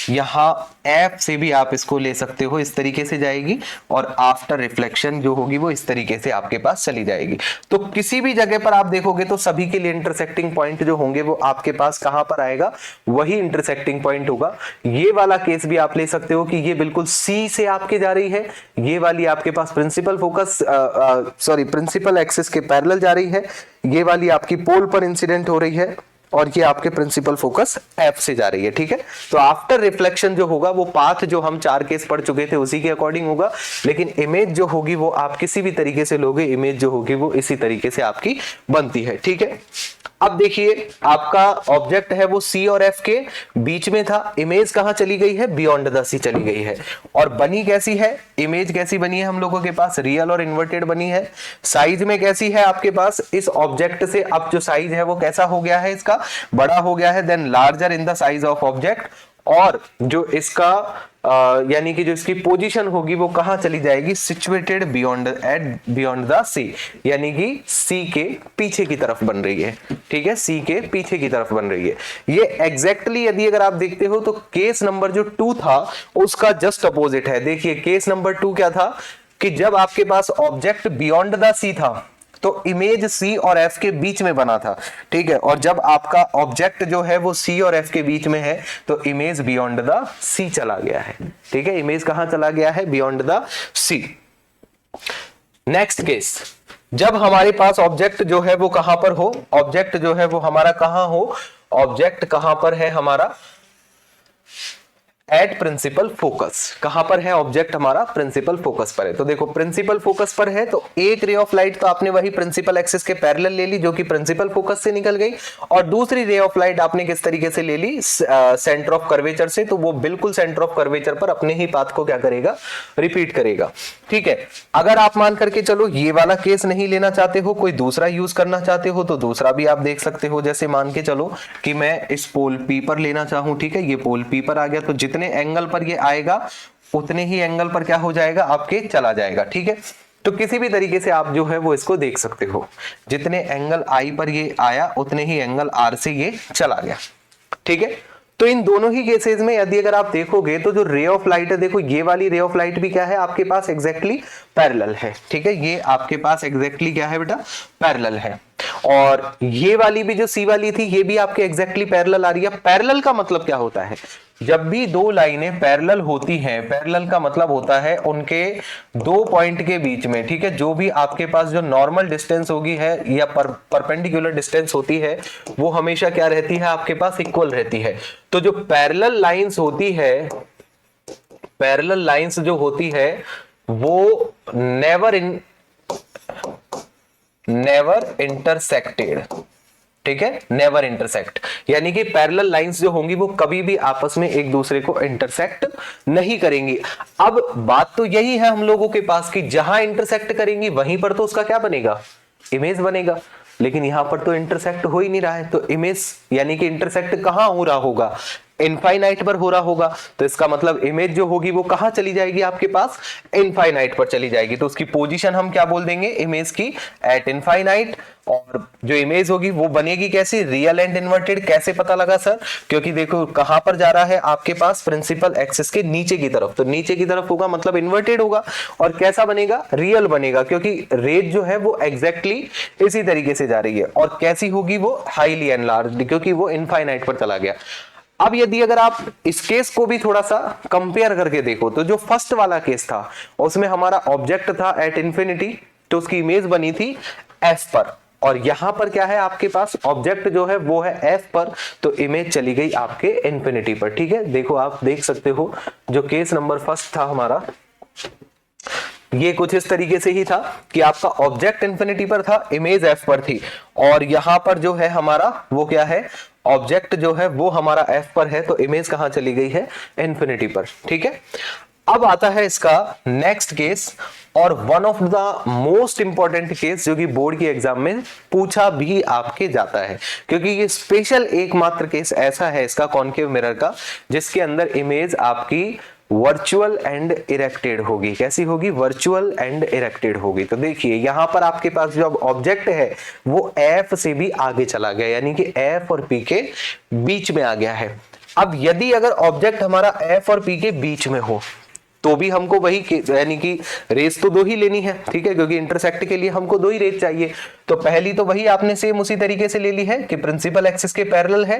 यहां एफ से भी आप इसको ले सकते हो, इस तरीके से जाएगी और आफ्टर रिफ्लेक्शन जो होगी वो इस तरीके से आपके पास चली जाएगी। तो किसी भी जगह पर आप देखोगे तो सभी के लिए इंटरसेक्टिंग पॉइंट जो होंगे वो आपके पास कहां पर आएगा, वही इंटरसेक्टिंग पॉइंट होगा। ये वाला केस भी आप ले सकते हो कि ये बिल्कुल सी से आपके जा रही है, ये वाली आपके पास प्रिंसिपल फोकस प्रिंसिपल एक्सिस के पैरेलल जा रही है, ये वाली आपकी पोल पर इंसिडेंट हो रही है और ये आपके प्रिंसिपल फोकस एफ से जा रही है। ठीक है, तो आफ्टर रिफ्लेक्शन जो होगा वो पाथ जो हम 4 केस पढ़ चुके थे उसी के अकॉर्डिंग होगा, लेकिन इमेज जो होगी वो आप किसी भी तरीके से लोगे, इमेज जो होगी वो इसी तरीके से आपकी बनती है। ठीक है, अब देखिए आपका ऑब्जेक्ट है वो सी और एफ के बीच में था, इमेज कहां चली गई है, बियॉन्ड द सी चली गई है। और बनी कैसी है, इमेज कैसी बनी है हम लोगों के पास, रियल और इन्वर्टेड बनी है। साइज में कैसी है आपके पास, इस ऑब्जेक्ट से अब जो साइज है वो कैसा हो गया है, इसका बड़ा हो गया है, then larger in the size of object. और जो इसका यानी कि जो इसकी पोजीशन होगी वो कहां चली जाएगी, सिचुएटेड बियॉन्ड द सी, यानी कि सी के पीछे की तरफ बन रही है। ठीक है, सी के पीछे की तरफ बन रही है। ये एग्जैक्टली यदि अगर आप देखते हो तो केस नंबर जो 2 था उसका जस्ट अपोजिट है। देखिए केस नंबर 2 क्या था कि जब आपके पास ऑब्जेक्ट बियॉन्ड द सी था तो इमेज सी और एफ के बीच में बना था। ठीक है, और जब आपका ऑब्जेक्ट जो है वो सी और एफ के बीच में है तो इमेज बियॉन्ड द सी चला गया है। ठीक है, इमेज कहां चला गया है, beyond the C. Next case, जब हमारे पास ऑब्जेक्ट जो है वो कहां पर हो, ऑब्जेक्ट जो है वो हमारा कहां हो, ऑब्जेक्ट कहां पर है हमारा, एट प्रिंसिपल फोकस। कहां पर है ऑब्जेक्ट हमारा, प्रिंसिपल फोकस पर है। तो देखो प्रिंसिपल फोकस पर है तो एक रे ऑफ लाइट तो आपने वही प्रिंसिपल एक्सिस के पैरेलल ले ली जो कि प्रिंसिपल फोकस से निकल गई, और दूसरी रे ऑफ लाइट आपने किस तरीके से ले ली, सेंटर ऑफ कर्वेचर से, तो वो बिल्कुल सेंटर ऑफ कर्वेचर पर अपने ही पाथ को क्या करेगा, रिपीट करेगा। ठीक है, अगर आप मान करके चलो ये वाला केस नहीं लेना चाहते हो, कोई दूसरा यूज करना चाहते हो तो दूसरा भी आप देख सकते हो। जैसे मान के चलो कि मैं इस पोल पी पर लेना चाहूं, ठीक है, ये पोल पी पर आ गया तो जितने एंगल पर ये आएगा उतने ही एंगल पर क्या हो जाएगा, आपके चला जाएगा। ठीक है, तो किसी भी तरीके से आप जो है वो इसको देख सकते हो, जितने एंगल आई पर ये आया उतने ही एंगल आर से ये चला गया। ठीक है, तो इन दोनों ही केसेस में यदि अगर आप देखोगे तो जो रे ऑफ लाइट है, देखो ये वाली रे ऑफ लाइट भी क्या है आपके पास, एग्जैक्टली पैरेलल है। ठीक है, ये आपके पास एग्जैक्टली क्या है बेटा, पैरेलल है। और ये वाली भी जो सी वाली थी ये भी आपके एग्जैक्टली पैरेलल आ रही है। पैरेलल का मतलब क्या होता है, जब भी दो लाइनें पैरेलल होती हैं, पैरेलल का मतलब होता है उनके दो पॉइंट के बीच में, ठीक है, जो भी आपके पास जो नॉर्मल डिस्टेंस होगी है या परपेंडिकुलर डिस्टेंस होती है वो हमेशा क्या रहती है आपके पास, इक्वल रहती है। तो जो पैरेलल लाइंस होती है, पैरेलल लाइंस जो होती है वो नेवर इंटरसेक्टेड। ठीक है, नेवर इंटरसेक्ट, यानी कि पैरेलल लाइंस जो होंगी वो कभी भी आपस में एक दूसरे को इंटरसेक्ट नहीं करेंगी। अब बात तो यही है हम लोगों के पास कि जहां इंटरसेक्ट करेंगी वहीं पर तो उसका क्या बनेगा, इमेज बनेगा, लेकिन यहां पर तो इंटरसेक्ट हो ही नहीं रहा है। तो इमेज यानी कि इंटरसेक्ट कहां हो रहा होगा, इनफाइनाइट पर हो रहा होगा, तो इसका मतलब इमेज जो होगी वो कहां चली जाएगी आपके पास, इनफाइनाइट पर चली जाएगी। तो उसकी पोजीशन हम क्या बोल देंगे इमेज की, एट इनफाइनाइट। और जो इमेज होगी वो बनेगी कैसी, रियल एंड इन्वर्टेड। कैसे पता लगा सर, क्योंकि देखो कहां पर जा रहा है आपके पास, प्रिंसिपल एक्सिस के नीचे की तरफ, तो नीचे की तरफ होगा मतलब इन्वर्टेड होगा। और कैसा बनेगा, रियल बनेगा, क्योंकि रेज जो है वो एग्जैक्टली इसी तरीके से जा रही है। और कैसी होगी वो, हाईली एनलार्ज्ड, क्योंकि वो इनफाइनाइट पर चला गया। अब यदि अगर आप इस केस को भी थोड़ा सा कंपेयर करके देखो तो जो फर्स्ट वाला केस था उसमें हमारा ऑब्जेक्ट था एट इंफिनिटी, तो उसकी इमेज बनी थी एफ पर, और यहां पर क्या है आपके पास, ऑब्जेक्ट जो है वो है एफ पर, तो इमेज चली गई आपके इंफिनिटी पर। ठीक है, देखो आप देख सकते हो जो केस नंबर फर्स्ट था हमारा, ये कुछ इस तरीके से ही था कि आपका ऑब्जेक्ट इंफिनिटी पर था, इमेज एफ पर थी, और यहां पर जो है हमारा वो क्या है, ऑब्जेक्ट जो है वो हमारा एफ पर है, तो इमेज कहां चली गई है, इंफिनिटी पर। ठीक है, अब आता है इसका नेक्स्ट केस, और one of the most important case जो कि बोर्ड की एग्जाम में पूछा भी आपके जाता है, क्योंकि ये स्पेशल एकमात्र केस ऐसा है इसका कॉनकेव मिरर का जिसके अंदर इमेज आपकी वर्चुअल एंड इरेक्टेड होगी। कैसी होगी? वर्चुअल एंड इरेक्टेड होगी। तो देखिए यहां पर आपके पास जो ऑब्जेक्ट है वो एफ से भी आगे चला गया, यानी कि एफ और पी के बीच में आ गया है। अब यदि अगर ऑब्जेक्ट हमारा एफ और पी के बीच में हो तो भी हमको वही यानी कि रेस तो दो ही लेनी है, ठीक है, क्योंकि इंटरसेक्ट के लिए हमको दो ही रेस चाहिए। तो पहली तो वही आपने सेम उसी तरीके से ले ली है कि प्रिंसिपल एक्सिस के पैरेलल है,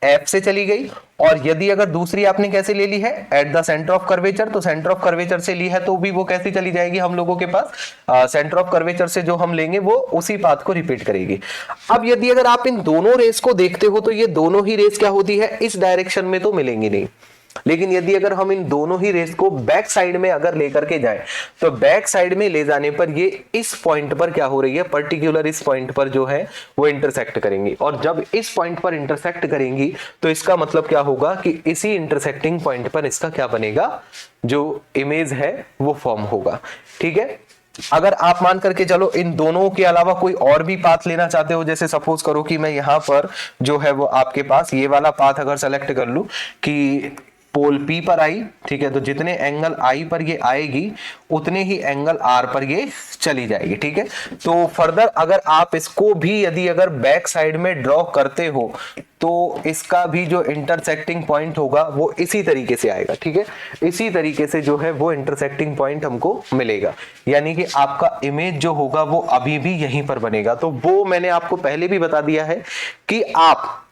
एफ से चली गई। और यदि अगर दूसरी आपने कैसे ले ली है, at the centre of curvature, तो सेंटर ऑफ कर्वेचर से ली है तो भी वो कैसी चली जाएगी हम लोगों के पास, सेंटर ऑफ कर्वेचर से जो हम लेंगे वो उसी पाथ को रिपीट करेगी। अब यदि अगर आप इन दोनों रेस को देखते हो तो ये दोनों ही रेस क्या होती है, इस डायरेक्शन में तो मिलेंगी नहीं, लेकिन यदि अगर हम इन दोनों ही रेस को बैक साइड में अगर लेकर के जाएं तो बैक साइड में ले जाने पर ये इस पॉइंट पर क्या हो रही है, पर्टिकुलर इस पॉइंट पर जो है वो इंटरसेक्ट करेंगी। और जब इस पॉइंट पर इंटरसेक्ट करेंगी तो इसका मतलब क्या होगा कि इसी इंटरसेक्टिंग पॉइंट पर इसका क्या बनेगा, जो इमेज है वो फॉर्म होगा। ठीक है, अगर आप मान करके चलो इन दोनों के अलावा कोई और भी पाथ लेना चाहते हो, जैसे सपोज करो कि मैं यहां पर जो है वो आपके पास ये वाला पाथ अगर सेलेक्ट कर लूं कि पोल P पर आई, ठीक है, तो जितने एंगल I पर ये आएगी उतने ही एंगल R पर ये चली जाएगी। ठीक है, तो फर्दर अगर आप इसको भी यदि अगर बैक साइड में ड्रॉ करते हो तो इसका भी जो इंटरसेक्टिंग पॉइंट होगा वो इसी तरीके से आएगा। ठीक है, इसी तरीके से जो है वो इंटरसेक्टिंग पॉइंट हमको मिलेगा, यानी कि आपका इमेज जो होगा वो अभी भी यहीं पर बनेगा। तो वो मैंने आपको पहले भी बता दिया है कि आप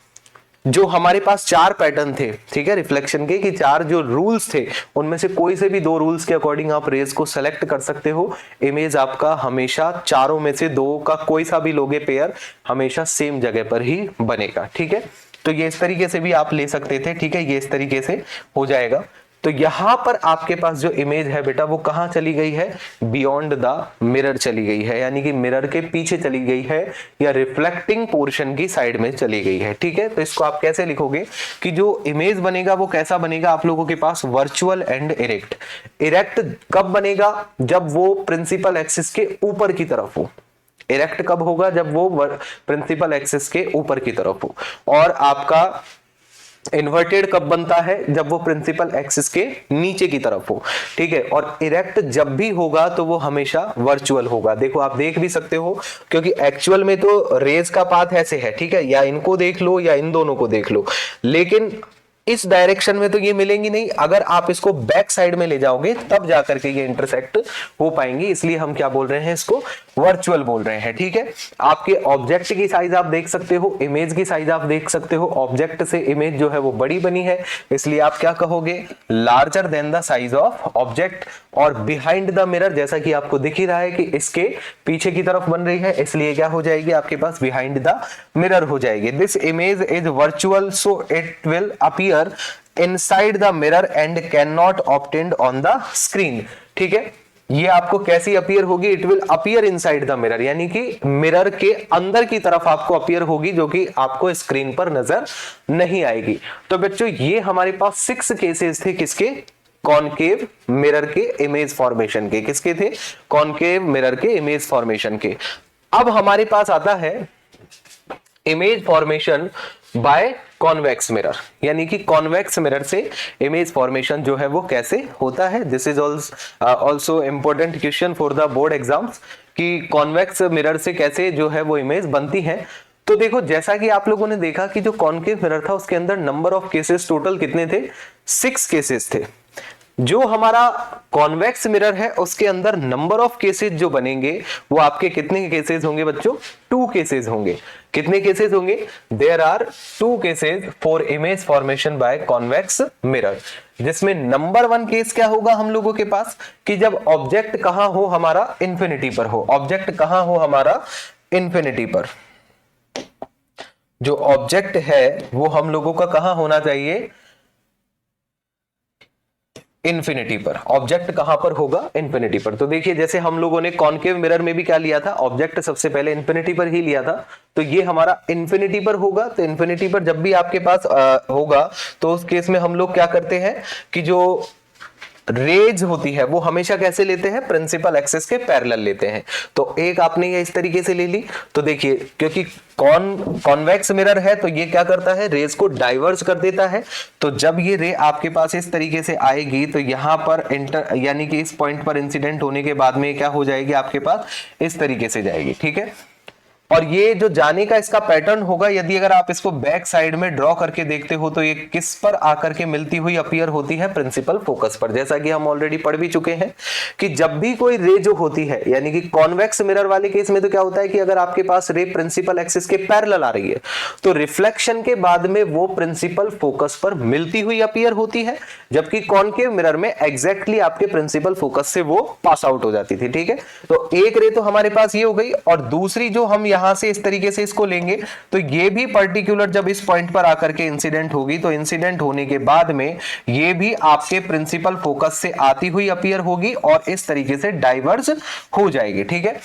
जो हमारे पास चार पैटर्न थे, ठीक है, रिफ्लेक्शन के, कि चार जो रूल्स थे उनमें से कोई से भी दो रूल्स के अकॉर्डिंग आप रेज को सेलेक्ट कर सकते हो। इमेज आपका हमेशा चारों में से दो का कोई सा भी लोगे पेयर हमेशा सेम जगह पर ही बनेगा। ठीक है, तो ये इस तरीके से भी आप ले सकते थे। ठीक है, ये इस तरीके से हो जाएगा। तो यहां पर आपके पास जो इमेज है बेटा वो कहां चली गई है, बियॉन्ड द मिरर चली गई है, यानी कि मिरर के पीछे चली गई है या रिफ्लेक्टिंग पोर्शन की साइड में चली गई है। ठीक है, तो इसको आप कैसे लिखोगे कि जो इमेज बनेगा वो कैसा बनेगा आप लोगों के पास, वर्चुअल एंड इरेक्ट। इरेक्ट कब बनेगा, जब वो प्रिंसिपल एक्सिस के ऊपर की तरफ हो। इरेक्ट कब होगा, जब वो प्रिंसिपल एक्सिस के ऊपर की तरफ हो। और आपका इन्वर्टेड कब बनता है, जब वो प्रिंसिपल एक्सिस के नीचे की तरफ हो। ठीक है, और इरेक्ट जब भी होगा तो वो हमेशा वर्चुअल होगा। देखो आप देख भी सकते हो, क्योंकि एक्चुअल में तो रेज का पाथ ऐसे है, ठीक है, या इनको देख लो या इन दोनों को देख लो, लेकिन इस डायरेक्शन में तो ये मिलेंगी नहीं। अगर आप इसको बैक साइड में ले जाओगे तब जाकर के ये इंटरसेक्ट हो पाएंगी, इसलिए हम क्या बोल रहे हैं, इसको वर्चुअल बोल रहे हैं। ठीक है, आपके ऑब्जेक्ट की साइज आप देख सकते हो, इमेज की साइज आप देख सकते हो। ऑब्जेक्ट से इमेज जो है वो बड़ी बनी है, इसलिए आप क्या कहोगे, larger than the size of object. और बिहाइंड द मिरर, जैसा कि आपको दिख ही रहा है कि इसके पीछे की तरफ बन रही है, इसलिए क्या हो जाएगी आपके पास, बिहाइंड द मिरर हो जाएगी। This image is virtual so it will appear inside the mirror and cannot obtained on the screen। ठीक है, ये आपको कैसी अपीयर होगी, it will appear inside the mirror, यानी कि मिरर के अंदर की तरफ आपको अपीयर होगी, जो कि आपको स्क्रीन पर नजर नहीं आएगी। तो बच्चों ये हमारे पास 6 केसेस थे, किसके, कॉनकेव मिरर के इमेज फॉर्मेशन के। किसके थे, कॉनकेव मिरर के इमेज फॉर्मेशन के। अब हमारे पास आता है image formation by convex mirror, यानी कि कॉन्वेक्स मिरर से इमेज फॉर्मेशन जो है वो कैसे होता है। This is also important question for the board exams कि कॉन्वेक्स मिरर से कैसे जो है वो इमेज बनती है। तो देखो जैसा कि आप लोगों ने देखा कि जो कॉनकेव मिरर था उसके अंदर नंबर ऑफ केसेस टोटल कितने थे, 6 केसेस थे। जो हमारा कॉन्वेक्स मिरर है उसके अंदर नंबर ऑफ केसेस जो बनेंगे वो आपके कितने केसेस होंगे बच्चों, 2 केसेस होंगे। कितने केसेस होंगे, there are 2 cases for image formation by convex mirror, जिसमें नंबर 1 केस क्या होगा हम लोगों के पास कि जब ऑब्जेक्ट कहां हो हमारा, इंफिनिटी पर हो। ऑब्जेक्ट कहां हो हमारा, इंफिनिटी पर। जो ऑब्जेक्ट है वो हम लोगों का कहां होना चाहिए, इंफिनिटी पर। ऑब्जेक्ट कहां पर होगा, इंफिनिटी पर। तो देखिए जैसे हम लोगों ने कॉनकेव मिरर में भी क्या लिया था, ऑब्जेक्ट सबसे पहले इंफिनिटी पर ही लिया था, तो ये हमारा इंफिनिटी पर होगा। तो इंफिनिटी पर जब भी आपके पास होगा तो उस केस में हम लोग क्या करते हैं कि जो रेज होती है वो हमेशा कैसे लेते हैं, प्रिंसिपल एक्सिस के पैरेलल लेते हैं। तो एक आपने ये इस तरीके से ले ली, तो देखिए क्योंकि कॉन्वेक्स मिरर है तो ये क्या करता है, रेज को डाइवर्ज कर देता है। तो जब ये रे आपके पास इस तरीके से आएगी तो यहां पर इंटर यानी कि इस पॉइंट पर इंसिडेंट होने के बाद में क्या हो जाएगी, आपके पास इस तरीके से जाएगी, ठीक है। और ये जो जाने का इसका पैटर्न होगा, यदि अगर आप इसको बैक साइड में ड्रॉ करके देखते हो तो ये किस पर आकर के मिलती हुई अपीयर होती है, प्रिंसिपल फोकस पर। जैसा कि हम ऑलरेडी पढ़ भी चुके हैं कि जब भी कोई रे जो होती है, यानी कि कॉन्वेक्स मिरर वाले केस में तो क्या होता है कि अगर आपके पास रे प्रिंसिपल एक्सिस के पैरेलल आ रही है तो रिफ्लेक्शन के बाद में वो प्रिंसिपल फोकस पर मिलती हुई अपीयर होती है, जबकि कॉनकेव मिरर में एग्जैक्टली आपके प्रिंसिपल फोकस से वो पास आउट हो जाती थी, ठीक है। तो एक रे तो हमारे पास ये हो गई, और दूसरी जो हम यहां से इस तरीके से इसको लेंगे तो ये भी पर्टिकुलर जब इस पॉइंट पर आकर के इंसिडेंट होगी तो इंसिडेंट होने के बाद में ये भी आपके प्रिंसिपल फोकस से आती हुई अपीयर होगी और इस तरीके से डाइवर्ज हो जाएगी, ठीक है।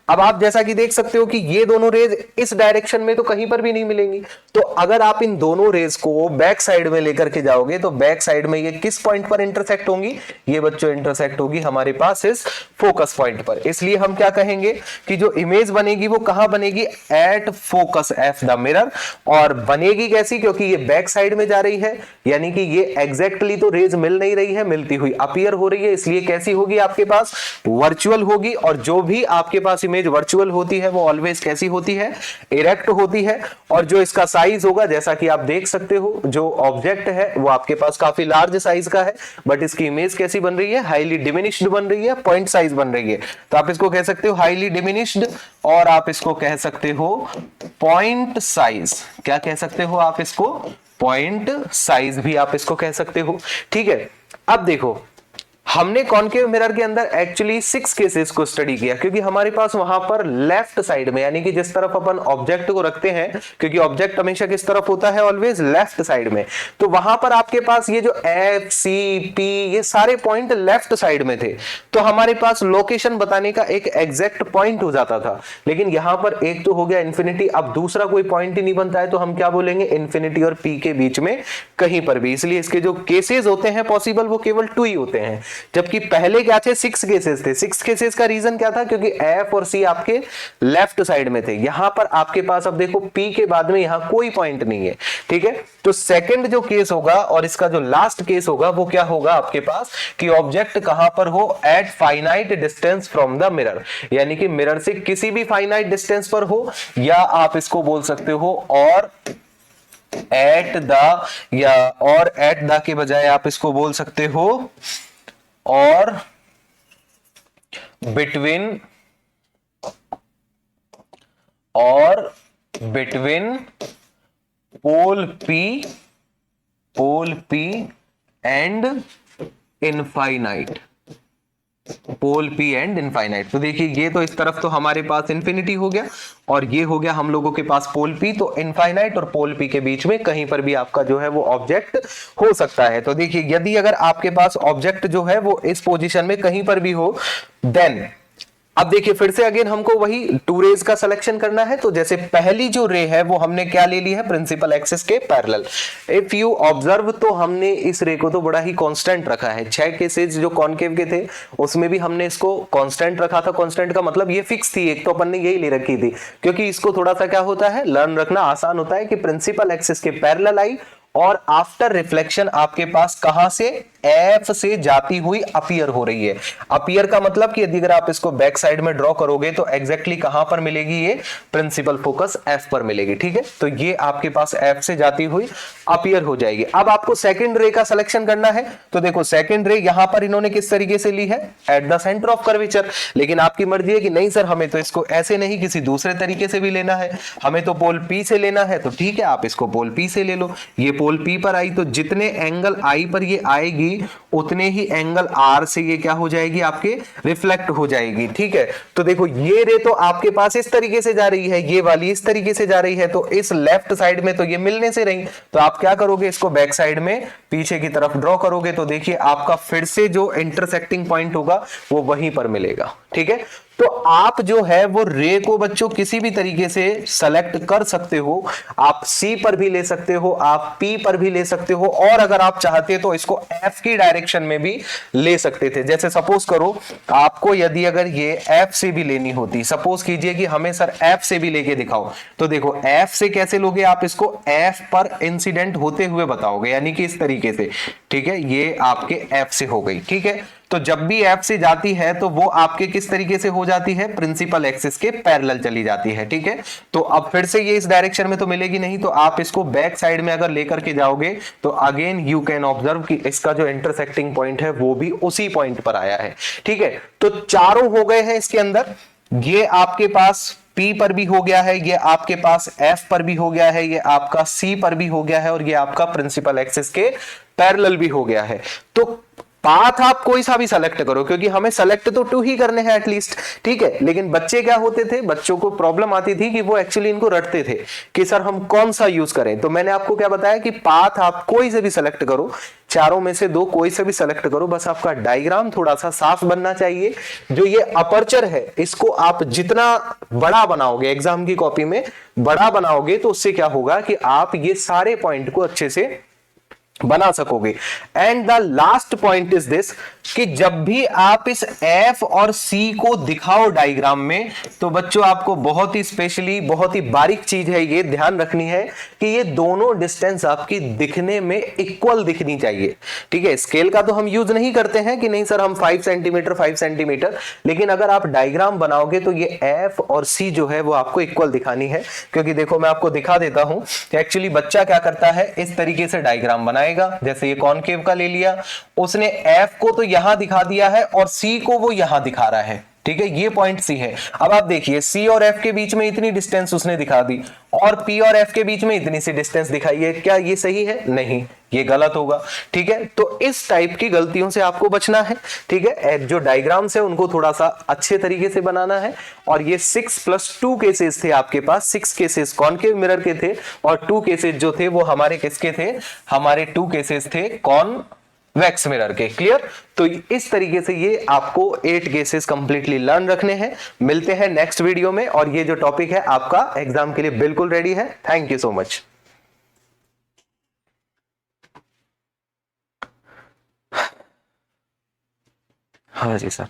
अब आप जैसा कि देख सकते हो कि ये दोनों रेज इस डायरेक्शन में तो कहीं पर भी नहीं मिलेंगी, तो अगर आप इन दोनों रेज को बैक साइड में लेकर के जाओगे तो बैक साइड में ये किस पॉइंट पर इंटरसेक्ट होंगी, ये बच्चों इंटरसेक्ट होगी हमारे पास इस फोकस पॉइंट पर। इसलिए हम क्या कहेंगे कि जो इमेज बनेगी वो कहां बनेगी, at focus F the mirror. और बनेगी कैसी, क्योंकि ये बैक साइड में जा रही है, यानी कि ये एग्जैक्टली तो रेज मिल नहीं रही है, मिलती हुई अपीयर हो रही है, इसलिए कैसी होगी आपके पास, वर्चुअल होगी। और जो भी आपके पास इमेज वर्चुअल होती है वो ऑलवेज कैसी होती है, इरेक्ट होती है। और जो इसका साइज होगा, जैसा कि आप देख सकते हो, जो ऑब्जेक्ट है वो आपके पास काफी लार्ज साइज का है, बट इसकी इमेज कैसी बन रही है, हाईली डिमिनिश्ड बन रही है, पॉइंट साइज बन रही है। तो आप इसको कह सकते हो हाईली डिमिनिश्ड, और आप इसको कह सकते हो पॉइंट साइज। क्या कह सकते हो आप इसको, पॉइंट साइज भी आप इसको कह सकते हो, ठीक है। अब देखो हमने कॉनकेव मिरर के अंदर एक्चुअली 6 केसेस को स्टडी किया, क्योंकि हमारे पास वहां पर लेफ्ट साइड में, यानी कि जिस तरफ अपन ऑब्जेक्ट को रखते हैं, क्योंकि ऑब्जेक्ट हमेशा किस तरफ होता है, ऑलवेज लेफ्ट साइड में, तो वहां पर आपके पास ये जो एफ सी पी ये सारे पॉइंट लेफ्ट साइड में थे, तो हमारे पास लोकेशन बताने का एक एग्जैक्ट पॉइंट हो जाता था। लेकिन यहां पर एक तो हो गया इन्फिनिटी, अब दूसरा कोई पॉइंट ही नहीं बनता है, तो हम क्या बोलेंगे, इन्फिनिटी और पी के बीच में कहीं पर भी। इसलिए इसके जो केसेस होते हैं पॉसिबल वो केवल 2 ही होते हैं, जबकि पहले क्या थे, 6 केसेस थे। 6 केसेस का रीजन क्या था, क्योंकि एफ और सी आपके लेफ्ट साइड में थे। यहां पर आपके पास अब देखो पी के बाद में यहां कोई पॉइंट नहीं है, ठीक है। तो सेकंड जो केस होगा और इसका जो लास्ट केस होगा वो क्या होगा आपके पास, कि ऑब्जेक्ट कहां पर हो, at finite distance from the mirror, यानी कि मिरर से किसी भी फाइनाइट डिस्टेंस पर हो, या आप इसको बोल सकते हो और एट द, या और एट द के बजाय आप इसको बोल सकते हो और बिटवीन, और between pole P and infinite, pole P and infinite. तो देखिए ये तो इस तरफ तो हमारे पास इंफिनिटी हो गया, और ये हो गया हम लोगों के पास पोल पी। तो इनफाइनाइट और पोल पी के बीच में कहीं पर भी आपका जो है वो ऑब्जेक्ट हो सकता है। तो देखिए यदि अगर आपके पास ऑब्जेक्ट जो है वो इस पोजीशन में कहीं पर भी हो, देन अब देखिए फिर से अगेन हमको वही 2 रेज का सिलेक्शन करना है। तो जैसे पहली जो रे है वो हमने क्या ले ली है, प्रिंसिपल एक्सिस के पैरेलल। इफ यू ऑब्जर्व तो हमने इस रे को तो बड़ा ही कांस्टेंट रखा है। 6 केसेस जो कॉनकेव के थे उसमें भी हमने इसको कांस्टेंट रखा था। कांस्टेंट का मतलब ये फिक्स थी, एक तो अपन ने यही ले रखी थी, क्योंकि इसको थोड़ा सा क्या होता है, लर्न रखना आसान होता है कि प्रिंसिपल एक्सिस के पैरेलल आई और आफ्टर रिफ्लेक्शन आपके पास कहां से, एफ से जाती हुई अपीयर हो रही है। अपीयर का मतलब कि यदि अगर आप इसको बैक साइड में ड्रॉ करोगे तो एग्जैक्टली कहां पर मिलेगी, ये प्रिंसिपल फोकस एफ पर मिलेगी, ठीक है। तो ये आपके पास एफ से जाती हुई अपीयर हो जाएगी। अब आपको सेकंड रे का सिलेक्शन करना है। तो देखो सेकंड रे यहां पर इन्होंने किस तरीके से ली है, at the centre of curvature. लेकिन आपकी मर्जी है कि नहीं सर हमें तो इसको ऐसे नहीं किसी दूसरे तरीके से भी लेना है, हमें तो पोल पी से लेना है। तो ठीक है, आप इसको पोल पी से ले लो। ये पोल पी पर आई तो जितने एंगल आई पर ये आएगी उतने ही एंगल आर से ये क्या हो जाएगी, आपके रिफ्लेक्ट हो जाएगी, ठीक है। तो देखो ये रे तो आपके पास इस तरीके से जा रही है, ये वाली इस तरीके से जा रही है, तो इस लेफ्ट साइड में तो ये मिलने से रही। तो आप क्या करोगे, इसको बैक साइड में पीछे की तरफ ड्रॉ करोगे तो देखिए आपका फिर से जो इंटरसेक्टिंग पॉइंट होगा वो वहीं पर मिलेगा, ठीक है। तो आप जो है वो रे को बच्चों किसी भी तरीके से सेलेक्ट कर सकते हो। आप सी पर भी ले सकते हो, आप पी पर भी ले सकते हो, और अगर आप चाहते तो इसको एफ की डायरेक्शन में भी ले सकते थे। जैसे सपोज करो आपको यदि अगर ये एफ से भी लेनी होती, सपोज कीजिए कि हमें सर एफ से भी लेके दिखाओ, तो देखो एफ से कैसे लोगे आप इसको, एफ पर इंसिडेंट होते हुए बताओगे, यानी कि इस तरीके से, ठीक है, ये आपके एफ से हो गई, ठीक है। तो जब भी एफ से जाती है तो वो आपके किस तरीके से हो जाती है, प्रिंसिपल एक्सिस के पैरेलल चली जाती है, ठीक है। तो अब फिर से ये इस डायरेक्शन में तो मिलेगी नहीं, तो आप इसको बैक साइड में अगर लेकर के जाओगे तो अगेन यू कैन ऑब्जर्व कि इसका जो इंटरसेक्टिंग पॉइंट है वो भी उसी पॉइंट पर आया है, ठीक है। तो चारों हो गए हैं इसके अंदर, ये आपके पास P पर भी हो गया है, ये आपके पास F पर भी हो गया है, ये आपका C पर भी हो गया है, और ये आपका प्रिंसिपल एक्सिस के पैरेलल भी हो गया है। तो पाथ आप कोई सा भी सेलेक्ट करो, क्योंकि हमें सेलेक्ट तो 2 ही करने हैं एटलीस्ट, ठीक है। लेकिन बच्चे क्या होते थे, बच्चों को प्रॉब्लम आती थी कि वो एक्चुअली इनको रटते थे कि सर हम कौन सा यूज करें। तो मैंने आपको क्या बताया कि पाथ आप कोई से भी सेलेक्ट करो, चारों में से 2 कोई से भी सेलेक्ट करो, बस आपका डायग्राम थोड़ा सा साफ बनना चाहिए। जो ये अपर्चर है इसको आप जितना बड़ा बनाओगे, एग्जाम की कॉपी में बड़ा बनाओगे, तो उससे क्या होगा कि आप ये सारे पॉइंट को अच्छे से बना सकोगे। And the last point is this कि जब भी आप इस F और C को दिखाओ डायग्राम में, तो बच्चों आपको बहुत ही स्पेशली, बहुत ही बारीक चीज है ये ध्यान रखनी है कि ये दोनों डिस्टेंस आपकी दिखने में इक्वल दिखनी चाहिए, ठीक है। स्केल का तो हम यूज नहीं करते हैं कि नहीं सर हम 5 सेंटीमीटर 5 सेंटीमीटर, लेकिन अगर आप डायग्राम बनाओगे तो ये F और C जो है वो आपको इक्वल दिखानी है। क्योंकि देखो मैं आपको दिखा देता हूं कि एक्चुअली बच्चा क्या करता है, इस तरीके से डायग्राम बनाएगा। जैसे ये कॉनकेव का ले लिया, उसने F को तो यहां दिखा दिया है और C को वो यहां दिखा रहा है, ठीक है, ये पॉइंट C है। अब आप देखिए C और F के बीच में इतनी डिस्टेंस उसने दिखा दी, और P और F के बीच में इतनी सी डिस्टेंस दिखाई है, क्या ये सही है? नहीं, ये गलत होगा, ठीक है। तो इस टाइप की गलतियों से आपको बचना है, ठीक है। जो डायग्राम्स है उनको थोड़ा सा अच्छे तरीके से बनाना है। और ये 6+2 केसेस थे आपके पास, 6 केसेस कॉनकेव मिरर के थे, और 2 केसेस जो थे वो हमारे किसके थे, हमारे 2 केसेस थे कॉन्वेक्स मिरर के। क्लियर? तो इस तरीके से ये आपको 8 केसेस कंप्लीटली लर्न रखने हैं। मिलते हैं नेक्स्ट वीडियो में, और ये जो टॉपिक है आपका एग्जाम के लिए बिल्कुल रेडी है। Thank you so much. हाँ जी सर।